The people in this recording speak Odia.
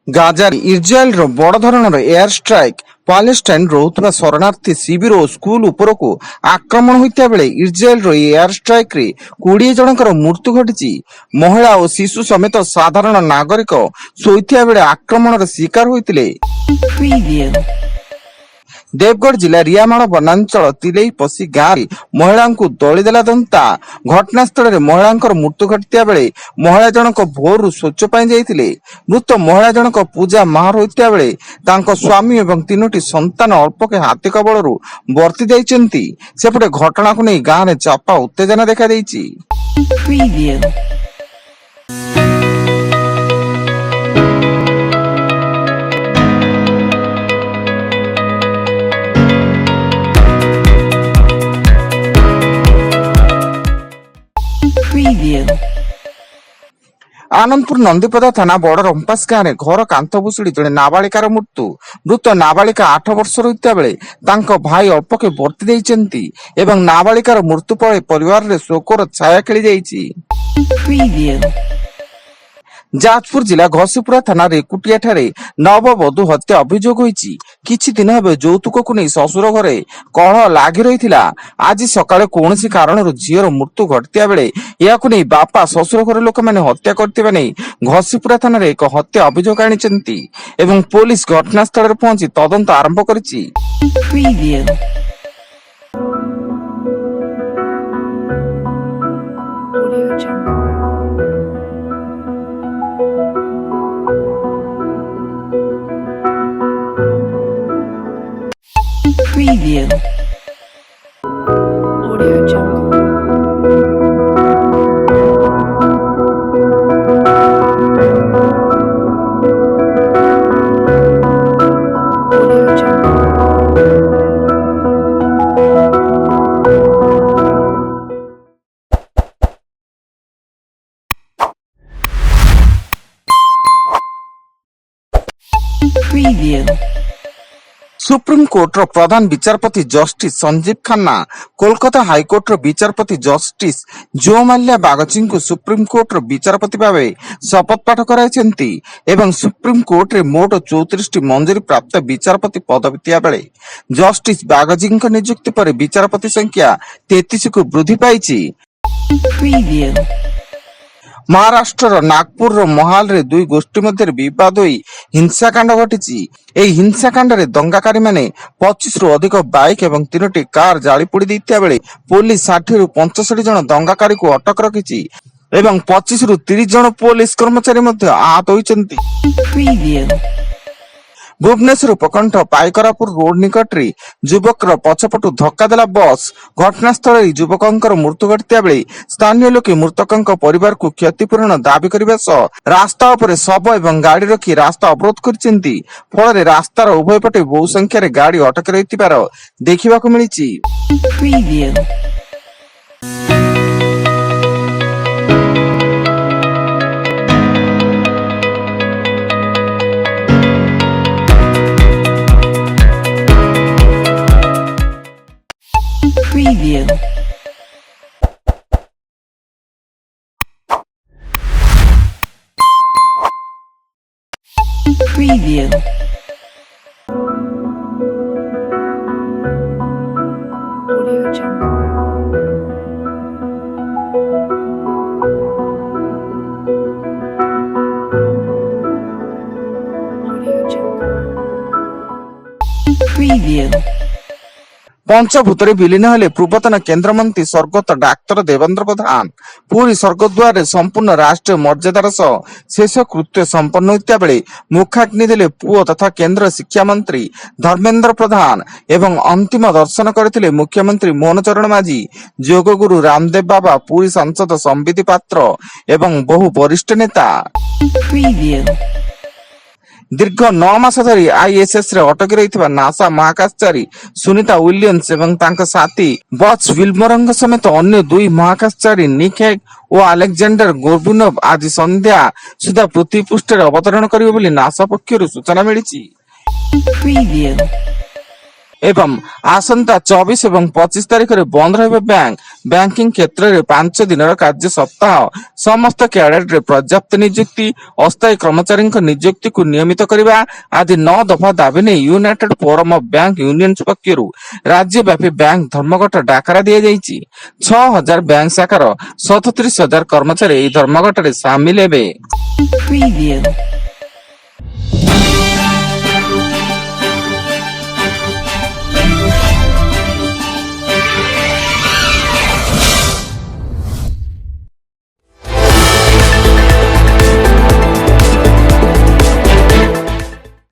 ଗାଜାରେ ଇସ୍ରାଏଲର ବଡ଼ ଧରଣର ଏୟାର ଷ୍ଟ୍ରାଇକ୍ ପାଲେଷ୍ଟାଇନ ରହୁଥିବା ଶରଣାର୍ଥୀ ଶିବିର ଓ ସ୍କୁଲ ଉପରକୁ ଆକ୍ରମଣ ହୋଇଥିବା ବେଳେ ଇସ୍ରାଏଲର ଏହି ଏୟାର ଷ୍ଟ୍ରାଇକ୍ରେ 20 ଜଣଙ୍କର ମୃତ୍ୟୁ ଘଟିଛି। ମହିଳା ଓ ଶିଶୁ ସମେତ ସାଧାରଣ ନାଗରିକ ଶୋଇଥିବା ବେଳେ ଆକ୍ରମଣର ଶିକାର ହୋଇଥିଲେ। ଦେବଗଡ଼ ଜିଲ୍ଲା ରିଆମାଳ ବନାଞ୍ଚଳ ତିଲେଇ ପଶି ଗାଁରେ ମହିଳାଙ୍କୁ ଦଳିଦେଲା ଦନ୍ତା। ଘଟଣାସ୍ଥଳରେ ମହିଳାଙ୍କର ମୃତ୍ୟୁ ଘଟିଥିବା ବେଳେ ମହିଳା ଜଣକ ଭୋରରୁ ଶୌଚ ପାଇଁ ଯାଇଥିଲେ। ମୃତ ମହିଳା ଜଣକ ପୂଜା ମାହର ହୋଇଥିବା ବେଳେ ତାଙ୍କ ସ୍ୱାମୀ ଏବଂ 3ଟି ସନ୍ତାନ ଅଳ୍ପକେ ହାତୀ କବଳରୁ ବର୍ତ୍ତି ଯାଇଛନ୍ତି। ସେପଟେ ଘଟଣାକୁ ନେଇ ଗାଁରେ ଚାପା ଉତ୍ତେଜନା ଦେଖାଦେଇଛି। ଆନନ୍ଦପୁର ନନ୍ଦୀପଦା ଥାନା ବଡ ରମ୍ପାସ ଗାଁରେ ଘର କାନ୍ଥ ଭୁଶୁଡି ଜଣେ ନାବାଳିକାର ମୃତ୍ୟୁ। ମୃତ ନାବାଳିକା 8 ବର୍ଷର ହୋଇଥିବା ବେଳେ ତାଙ୍କ ଭାଇ ଅଳ୍ପକେ ବର୍ତ୍ତି ଦେଇଛନ୍ତି ଏବଂ ନାବାଳିକାର ମୃତ୍ୟୁ ପରେ ପରିବାରରେ ଶୋକର ଛାୟା ଖେଳିଯାଇଛି। ଯାଜପୁର ଜିଲ୍ଲା ଘସିପୁରା ଥାନାରେ କୁଟିଆଠାରେ ନବବଧୂ ହତ୍ୟା ଅଭିଯୋଗ ହୋଇଛି। କିଛି ଦିନ ହେବ ଯୌତୁକକୁ ନେଇ ଶ୍ୱଶୁର ଘରେ କଳହ ଲାଗି ରହିଥିଲା। ଆଜି ସକାଳେ କୌଣସି କାରଣରୁ ଝିଅର ମୃତ୍ୟୁ ଘଟିଥିବା ବେଳେ ଏହାକୁ ନେଇ ବାପା ଶ୍ୱଶୁର ଘର ଲୋକମାନେ ହତ୍ୟା କରିଥିବା ନେଇ ଘସିପୁରା ଥାନାରେ ଏକ ହତ୍ୟା ଅଭିଯୋଗ ଆଣିଛନ୍ତି ଏବଂ ପୋଲିସ ଘଟଣାସ୍ଥଳରେ ପହଞ୍ଚି ତଦନ୍ତ ଆରମ୍ଭ କରିଛି। Preview. Audio Jungle. Audio Jungle. Preview. ସୁପ୍ରିମକୋର୍ଟର ପ୍ରଧାନ ବିଚାରପତି ଜଷ୍ଟିସ ସଞ୍ଜୀବ ଖାନ୍ନା କୋଲକାତା ହାଇକୋର୍ଟର ବିଚାରପତି ଜଷ୍ଟିସ ଜୋ ମାଲ୍ୟା ବାଗଚୀଙ୍କୁ ସୁପ୍ରିମକୋର୍ଟର ବିଚାରପତି ଭାବେ ଶପଥ ପାଠ କରାଇଛନ୍ତି ଏବଂ ସୁପ୍ରିମକୋର୍ଟରେ ମୋଟ 34ଟି ମଞ୍ଜୁରୀ ପ୍ରାପ୍ତ ବିଚାରପତି ପଦବୀ ଥିବା ବେଳେ ଜଷ୍ଟିସ ବାଗଚୀଙ୍କ ନିଯୁକ୍ତି ପରେ ବିଚାରପତି ସଂଖ୍ୟା 33କୁ ବୃଦ୍ଧି ପାଇଛି। ମହାରାଷ୍ଟ୍ରର ନାଗପୁରର ମହାଲରେ ଦୁଇ ଗୋଷ୍ଠୀ ମଧ୍ୟରେ ବିବାଦ ହୋଇ ହିଂସାକାଣ୍ଡ ଘଟିଛି। ଏହି ହିଂସାକାଣ୍ଡରେ ଦଙ୍ଗାକାରୀମାନେ 25ରୁ ଅଧିକ ବାଇକ୍ ଏବଂ 3ଟି କାର୍ ଜାଳି ପୋଡ଼ି ଦେଇଥିବା ବେଳେ ପୋଲିସ 60ରୁ 65 ଜଣ ଦଙ୍ଗାକାରୀକୁ ଅଟକ ରଖିଛି ଏବଂ 25ରୁ 30 ଜଣ ପୋଲିସ କର୍ମଚାରୀ ମଧ୍ୟ ଆହତ ହୋଇଛନ୍ତି। ଭୁବନେଶ୍ୱର ଉପକଣ୍ଠ ପାଇକରାପୁର ରୋଡ ନିକଟରେ ଯୁବକର ପଛପଟୁ ଧକ୍କା ଦେଲା ବସ୍। ଘଟଣାସ୍ଥଳରେ ଯୁବକଙ୍କର ମୃତ୍ୟୁ ଘଟିଥିବା ବେଳେ ସ୍ଥାନୀୟ ଲୋକେ ମୃତକଙ୍କ ପରିବାରକୁ କ୍ଷତିପୂରଣ ଦାବି କରିବା ସହ ରାସ୍ତା ଉପରେ ଶବ ଏବଂ ଗାଡି ରଖି ରାସ୍ତା ଅବରୋଧ କରିଛନ୍ତି। ଫଳରେ ରାସ୍ତାର ଉଭୟ ପଟେ ବହୁ ସଂଖ୍ୟାରେ ଗାଡି ଅଟକି ରହିଥିବାର ଦେଖିବାକୁ ମିଳିଛି। Preview. Preview. Audio Jungle. Audio Jungle. Preview. ପଞ୍ଚଭୂତରେ ବିଲୀନ ହେଲେ ପୂର୍ବତନ କେନ୍ଦ୍ରମନ୍ତ୍ରୀ ସ୍ୱର୍ଗତ ଡାକ୍ତର ଦେବେନ୍ଦ୍ର ପ୍ରଧାନ। ପୁରୀ ସ୍ୱର୍ଗଦ୍ୱାରରେ ସମ୍ପୂର୍ଣ୍ଣ ରାଷ୍ଟ୍ରୀୟ ମର୍ଯ୍ୟାଦାର ସହ ଶେଷ କୃତ୍ୟ ସମ୍ପନ୍ନ ହୋଇଥିବା ବେଳେ ମୁଖାଗ୍ନି ଦେଲେ ପୁଅ ତଥା କେନ୍ଦ୍ର ଶିକ୍ଷାମନ୍ତ୍ରୀ ଧର୍ମେନ୍ଦ୍ର ପ୍ରଧାନ ଏବଂ ଅନ୍ତିମ ଦର୍ଶନ କରିଥିଲେ ମୁଖ୍ୟମନ୍ତ୍ରୀ ମୋହନ ଚରଣ ମାଝୀ, ଯୋଗଗୁରୁ ରାମଦେବ ବାବା, ପୁରୀ ସାଂସଦ ସମ୍ବିତ ପାତ୍ର ଏବଂ ବହୁ ବରିଷ୍ଠ ନେତା। ଦୀର୍ଘ 9 ମାସ ଧରି ଆଇଏସ୍ଏସରେ ଅଟକି ରହିଥିବା ନାସା ମହାକାଶଚାରୀ ସୁନିତା ୱିଲିୟମ୍ସ ଏବଂ ତାଙ୍କ ସାଥୀ ବଜ୍ ୱିଲ୍ମରଙ୍କ ସମେତ ଅନ୍ୟ 2 ମହାକାଶଚାରୀ ନିକ୍ ହେଗ୍ ଓ ଆଲେକ୍ଜାଣ୍ଡର ଗୋର୍ବୁନୋଭ ଆଜି ସନ୍ଧ୍ୟା ସୁଦ୍ଧା ପୃଥିବୀ ପୃଷ୍ଠରେ ଅବତରଣ କରିବେ ବୋଲି ନାସା ପକ୍ଷରୁ ସୂଚନା ମିଳିଛି। ଏବଂ ଆସନ୍ତା 24 ଏବଂ 25 ତାରିଖରେ ବନ୍ଦ ରହିବ ବ୍ୟାଙ୍କ। ବ୍ୟାଙ୍କିଂ କ୍ଷେତ୍ରରେ 5 ଦିନର କାର୍ଯ୍ୟ ସପ୍ତାହ। ସମସ୍ତ କ୍ୟାଡେଟରେ ପର୍ଯ୍ୟାପ୍ତ ନିଯୁକ୍ତି, ଅସ୍ଥାୟୀ କର୍ମଚାରୀଙ୍କ ନିଯୁକ୍ତିକୁ ନିୟମିତ କରିବା ଆଦି 9 ଦଫା ଦାବି ନେଇ United forum of bank unions ପକ୍ଷରୁ ରାଜ୍ୟବ୍ୟାପୀ ବ୍ୟାଙ୍କ ଧର୍ମଘଟ ଡାକରା ଦିଆଯାଇଛି। 6,000 ବ୍ୟାଙ୍କ ଶାଖାର 37,000 କର୍ମଚାରୀ ଏହି ଧର୍ମଘଟରେ ସାମିଲ ହେବେ। Preview.